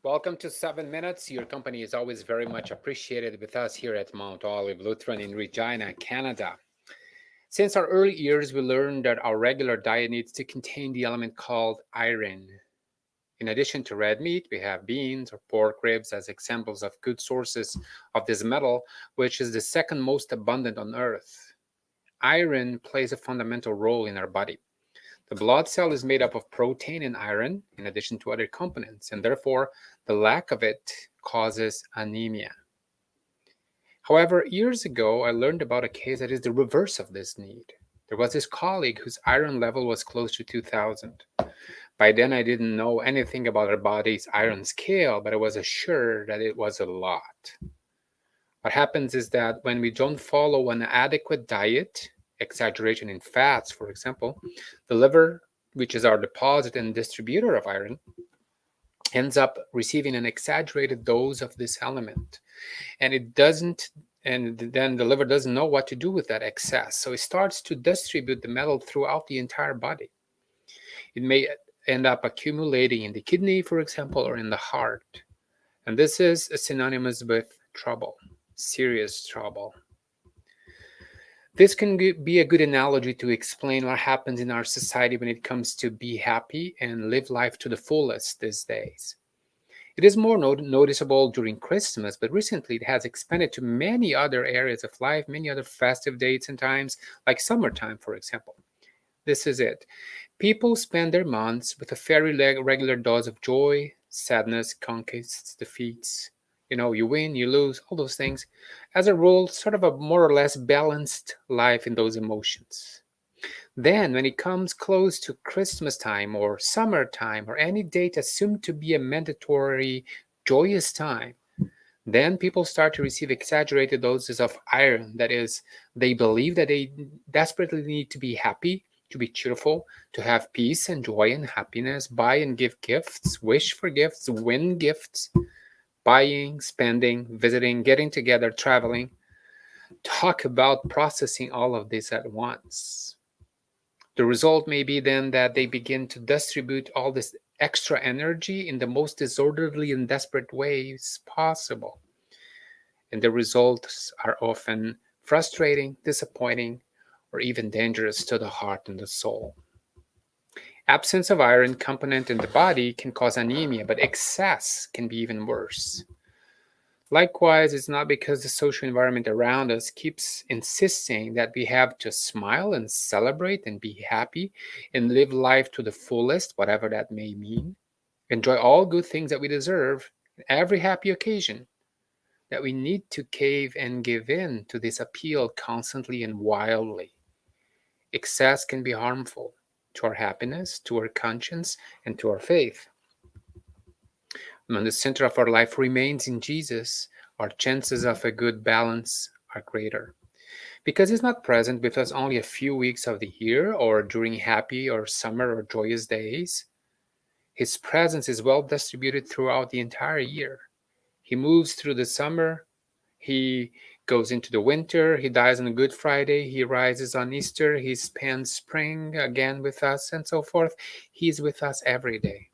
Welcome to 7 Minutes. Your company is always very much appreciated with us here at Mount Olive Lutheran in Regina, Canada. Since our early years, we learned that our regular diet needs to contain the element called iron. In addition to red meat, we have beans or pork ribs as examples of good sources of this metal, which is the second most abundant on earth. Iron plays a fundamental role in our body. The blood cell is made up of protein and iron, in addition to other components, and therefore the lack of it causes anemia. However, years ago, I learned about a case that is the reverse of this need. There was this colleague whose iron level was close to 2000. By then, I didn't know anything about our body's iron scale, but I was assured that it was a lot. What happens is that when we don't follow an adequate diet, exaggeration in fats, for example, the liver, which is our deposit and distributor of iron, ends up receiving an exaggerated dose of this element. And then the liver doesn't know what to do with that excess. So it starts to distribute the metal throughout the entire body. It may end up accumulating in the kidney, for example, or in the heart. And this is synonymous with trouble, serious trouble. This can be a good analogy to explain what happens in our society when it comes to be happy and live life to the fullest these days. It is more noticeable during Christmas, but recently it has expanded to many other areas of life, many other festive dates and times, like summertime, for example. This is it. People spend their months with a fairly regular dose of joy, sadness, conquests, defeats. You win, you lose, all those things. As a rule, sort of a more or less balanced life in those emotions. Then, when it comes close to Christmas time or summertime or any date assumed to be a mandatory, joyous time, then people start to receive exaggerated doses of iron. That is, they believe that they desperately need to be happy, to be cheerful, to have peace and joy and happiness, buy and give gifts, wish for gifts, win gifts, buying, spending, visiting, getting together, traveling. Talk about processing all of this at once. The result may be then that they begin to distribute all this extra energy in the most disorderly and desperate ways possible. And the results are often frustrating, disappointing, or even dangerous to the heart and the soul. Absence of iron component in the body can cause anemia, but excess can be even worse. Likewise, it's not because the social environment around us keeps insisting that we have to smile and celebrate and be happy and live life to the fullest, whatever that may mean, enjoy all good things that we deserve, every happy occasion, that we need to cave and give in to this appeal constantly and wildly. Excess can be harmful to our happiness, to our conscience, and to our faith. When the center of our life remains in Jesus, our chances of a good balance are greater. Because He's not present with us only a few weeks of the year or during happy or summer or joyous days, His presence is well distributed throughout the entire year. He moves through the summer, He goes into the winter, He dies on Good Friday, He rises on Easter, He spends spring again with us, and so forth. He's with us every day.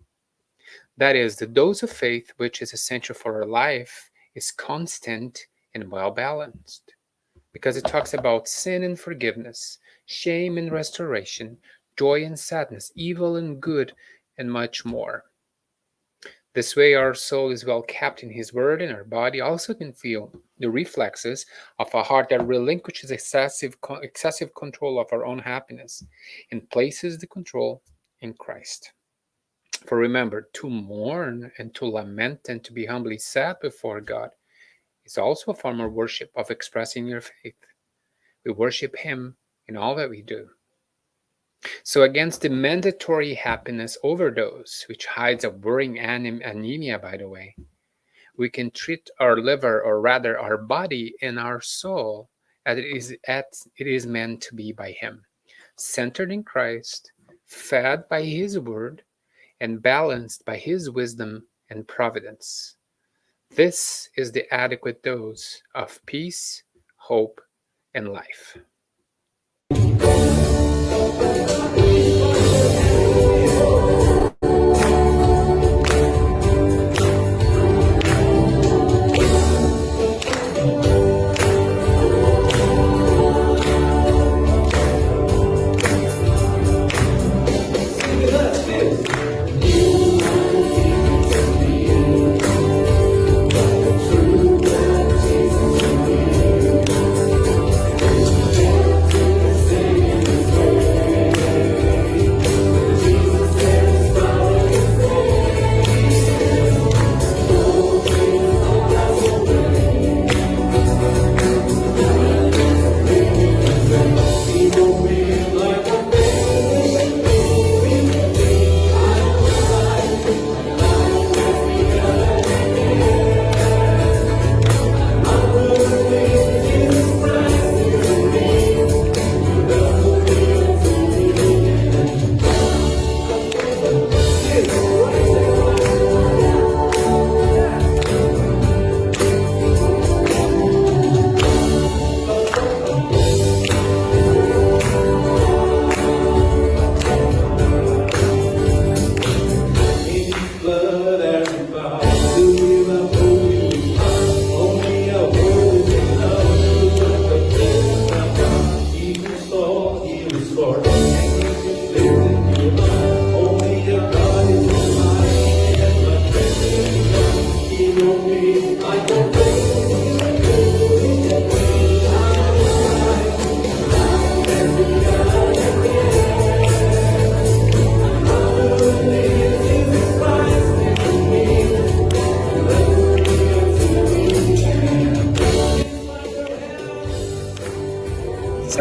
That is, the dose of faith, which is essential for our life, is constant and well balanced. Because it talks about sin and forgiveness, shame and restoration, joy and sadness, evil and good, and much more. This way, our soul is well kept in His Word, and our body also can feel the reflexes of a heart that relinquishes excessive control of our own happiness and places the control in Christ. For remember, to mourn and to lament and to be humbly sad before God is also a form of worship, of expressing your faith. We worship Him in all that we do. So against the mandatory happiness overdose, which hides a worrying anemia, by the way, we can treat our liver, or rather our body and our soul, as it is meant to be by Him, centered in Christ, fed by His Word, and balanced by His wisdom and providence. This is the adequate dose of peace, hope, and life.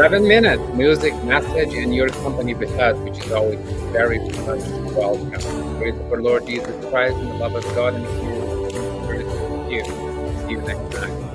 7 minutes, music, message, and your company with us, which is always very much welcome. Praise of our Lord Jesus Christ and the love of God and the community of the Spirit with you. See you next time.